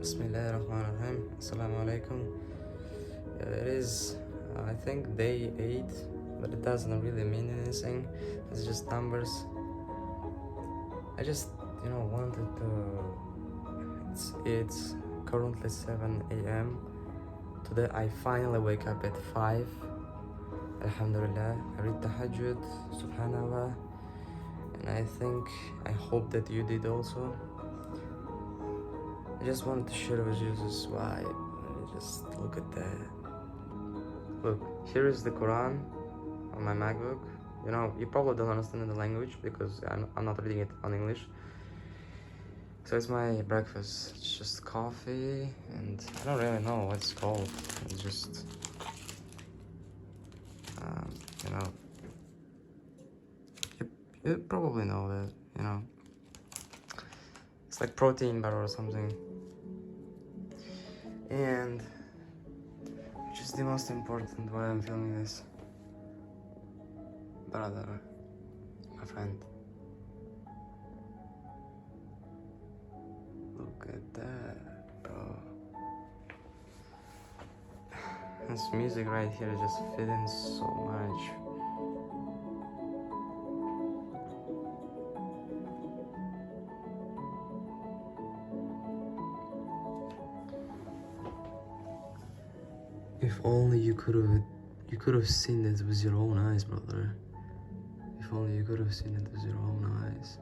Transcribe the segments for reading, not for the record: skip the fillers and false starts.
Bismillahirrahmanirrahim. Assalamu alaykum. It is, I think, day 8, but it doesn't really mean anything. It's just numbers. I just, wanted to. It's currently 7 a.m. Today I finally wake up at 5. Alhamdulillah. I read Tahajjud, Subhanallah. And I hope that you did also. I just wanted to share with you this vibe. Just look at that. Look, here is the Quran on my MacBook. You probably don't understand the language because I'm not reading it on English. So it's my breakfast. It's just coffee and I don't really know what it's called. It's just, you probably know that, It's like protein bar or something. And which is the most important why I'm filming this. Brother, my friend. Look at that, bro. This music right here just fit in so much. If only you could have seen it with your own eyes, brother. If only you could have seen it with your own eyes.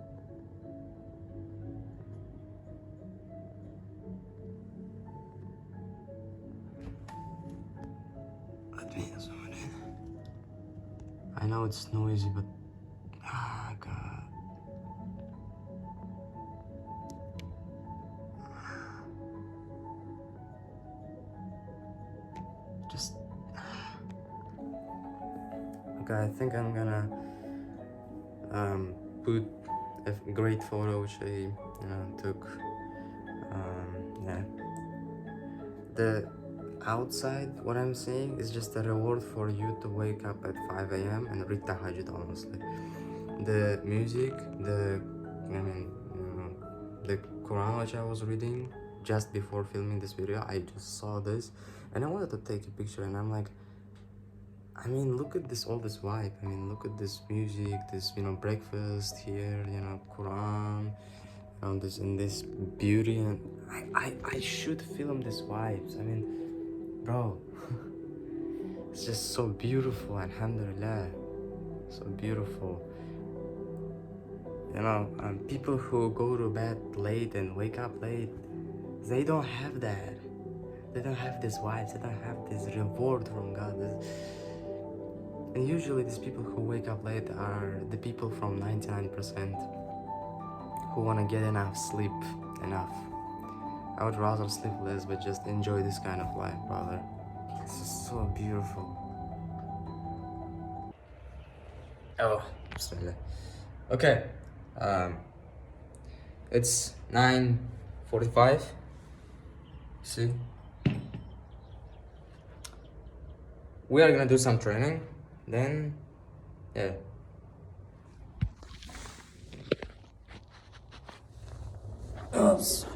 Let me zoom it in. I know it's noisy, but God. Just okay. I think I'm gonna put a great photo which I took. Yeah. The outside, what I'm saying is just a reward for you to wake up at 5 a.m. and read Tahajjud, honestly. The music, the Quran which I was reading just before filming this video, I just saw this and I wanted to take a picture and I'm like, look at all this vibe. Look at this music, this, breakfast here, Quran, this beauty, and I should film these vibes. Bro, it's just so beautiful, alhamdulillah, so beautiful. People who go to bed late and wake up late, they don't have that. They don't have these vibes, they don't have this reward from God. And usually these people who wake up late are the people from 99% who want to get enough sleep, enough. I would rather sleep less but just enjoy this kind of life, brother. This is so beautiful. Oh, bismillah. Okay, it's 9:45. See, we are gonna do some training, then, yeah. Oops.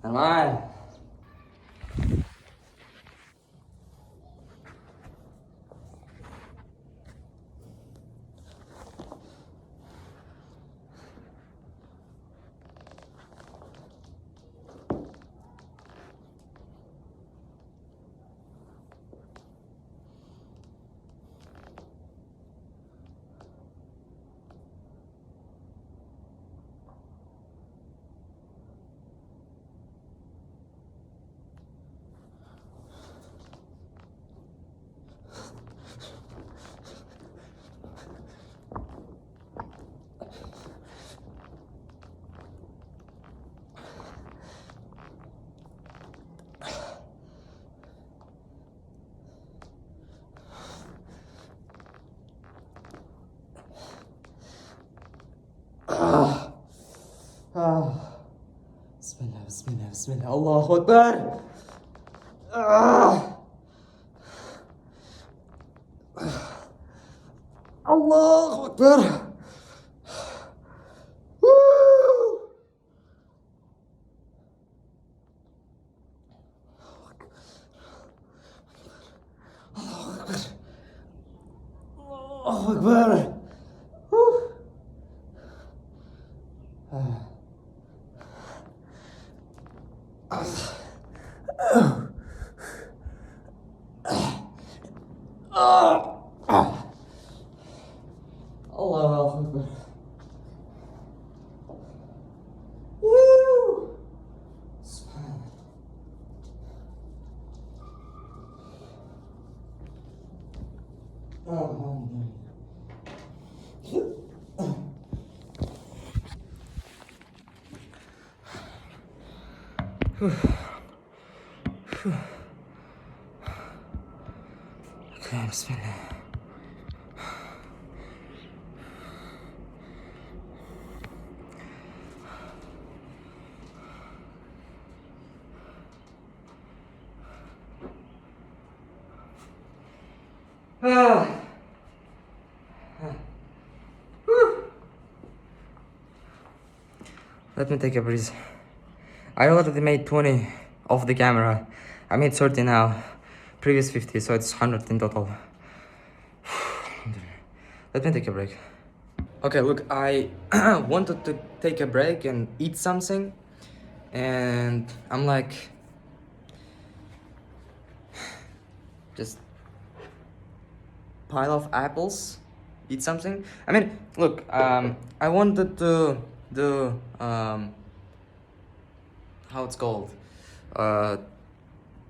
Come on. Bismillah, bismillah, bismillah. Allahu Akbar. Allahu Akbar. Woo. Allahu Akbar. Allahu Akbar. Woo. Allahu Akbar. Woo. Subhanallah. Okay, bismillah. Let me take a breeze. I already made 20 off the camera. I made 30 now. Previous 50, so it's 100 in total. Let me take a break. Okay, look, I wanted to take a break and eat something. And I'm like, just pile of apples, eat something. I mean, look, I wanted to do, how it's called,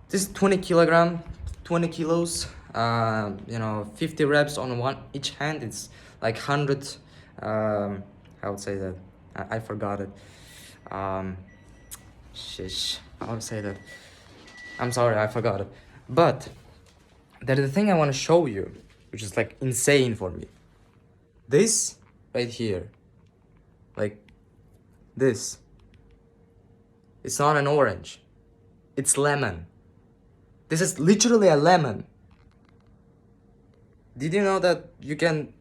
this 20 kilos, 50 reps on each hand. It's like 100, how would say that, I forgot it, shish, I would say that, I'm sorry, I forgot it. But there's the thing I want to show you, which is like insane for me. This right here, like this, it's not an orange, it's lemon. This is literally a lemon. Did you know that you can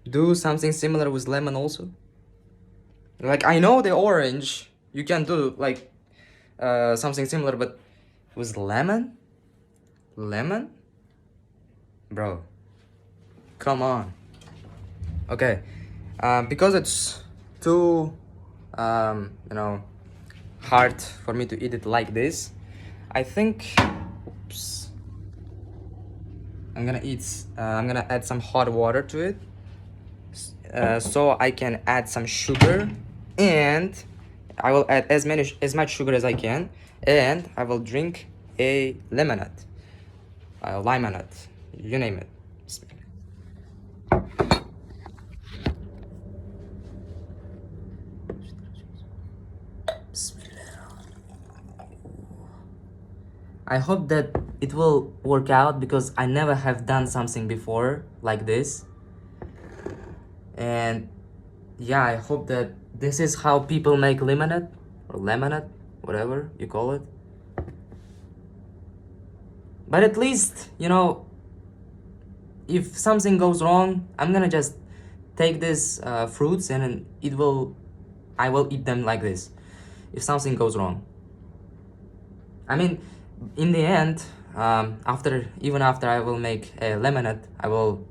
do something similar with lemon also? Like, I know the orange, you can do like something similar, but with lemon? Lemon? Bro, come on. Okay, because it's too, hard for me to eat it like this, I think, oops, I'm gonna add some hot water to it, so I can add some sugar, and I will add as much sugar as I can, and I will drink a lemonade, limonade, you name it. I hope that it will work out, because I never have done something before like this. And yeah, I hope that this is how people make lemonade, or lemonade, whatever you call it. But at least, if something goes wrong, I'm gonna just take these fruits and I will eat them like this. if something goes wrong. I mean, in the end, even after I will make a lemonade, I will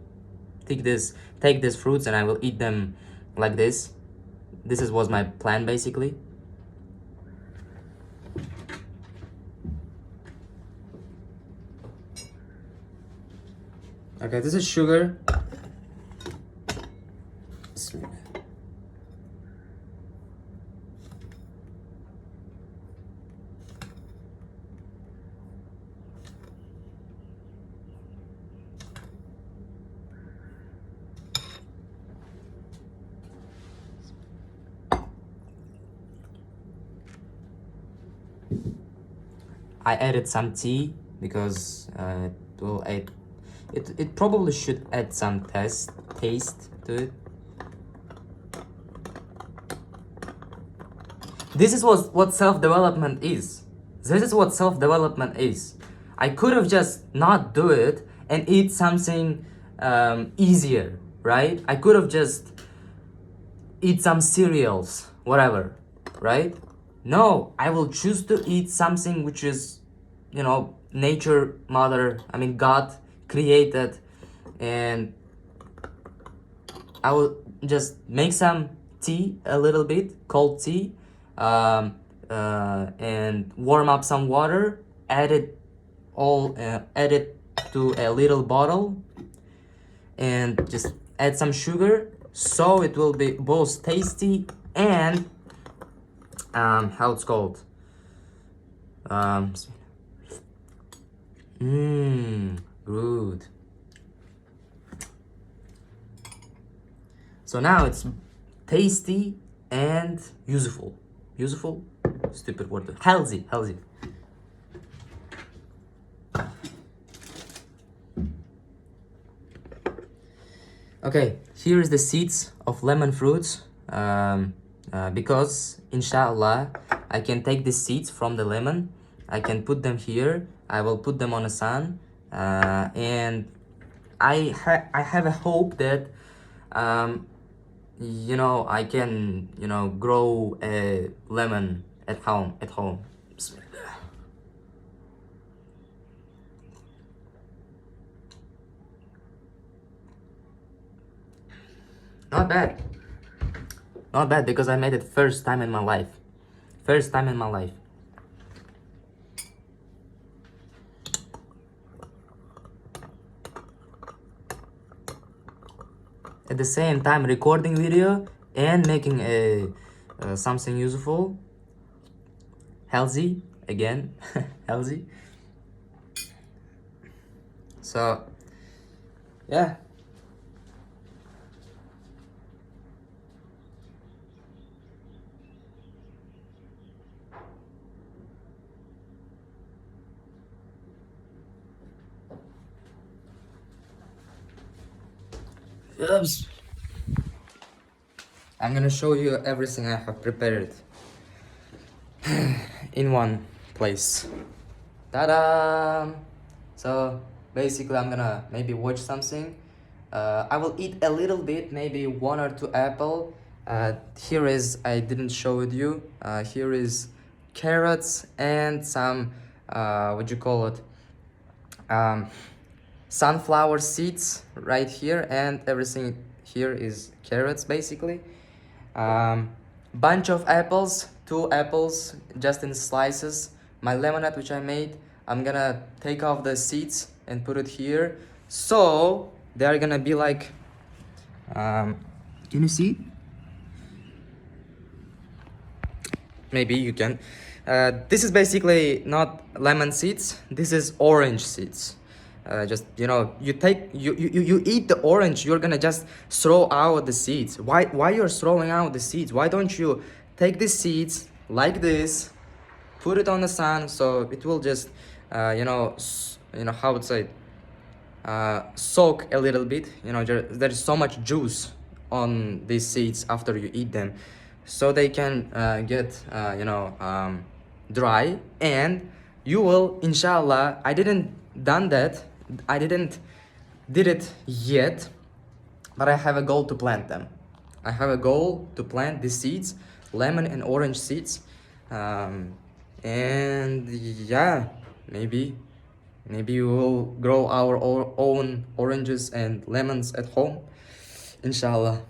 take these fruits and I will eat them like this. Was my plan basically. Okay, this is sugar. I added some tea because it probably should add some taste to it. This is what self-development is. This is what self-development is. I could have just not do it and eat something easier, right? I could have just eat some cereals, whatever, right? No, I will choose to eat something which is, nature, God created, and I will just make some tea, a little bit, cold tea, and warm up some water, add it to a little bottle, and just add some sugar, so it will be both tasty and how it's called, good. So now it's tasty and useful. Useful? Stupid word. Healthy. Okay, here is the seeds of lemon fruits. Because inshallah I can take the seeds from the lemon, I can put them here, I will put them on the sun, and I have a hope that I can grow a lemon at home. Not bad. Not bad, because I made it first time in my life. At the same time recording video and making a something useful, healthy again. Healthy. So yeah. Oops. I'm gonna show you everything I have prepared in one place. Ta-da! So basically I'm gonna maybe watch something. I will eat a little bit, maybe 1 or 2 apple. Here is, I didn't show it you. Here is carrots and some what you call it, sunflower seeds right here, and everything here is carrots basically. Bunch of apples, 2 apples just in slices. My lemonade which I made, I'm gonna take off the seeds and put it here, so they are gonna be like, can you see? Maybe you can. This is basically not lemon seeds, this is orange seeds. Just you eat the orange, you're gonna just throw out the seeds. Why you're throwing out the seeds? Why don't you take the seeds like this, put it on the sun, so it will just how to say it, soak a little bit. There is so much juice on these seeds after you eat them, so they can get dry, and you will, inshallah. I didn't did it yet, but I have a goal to plant them. I have a goal to plant the seeds, lemon and orange seeds, And yeah, maybe we will grow our own oranges and lemons at home, inshallah.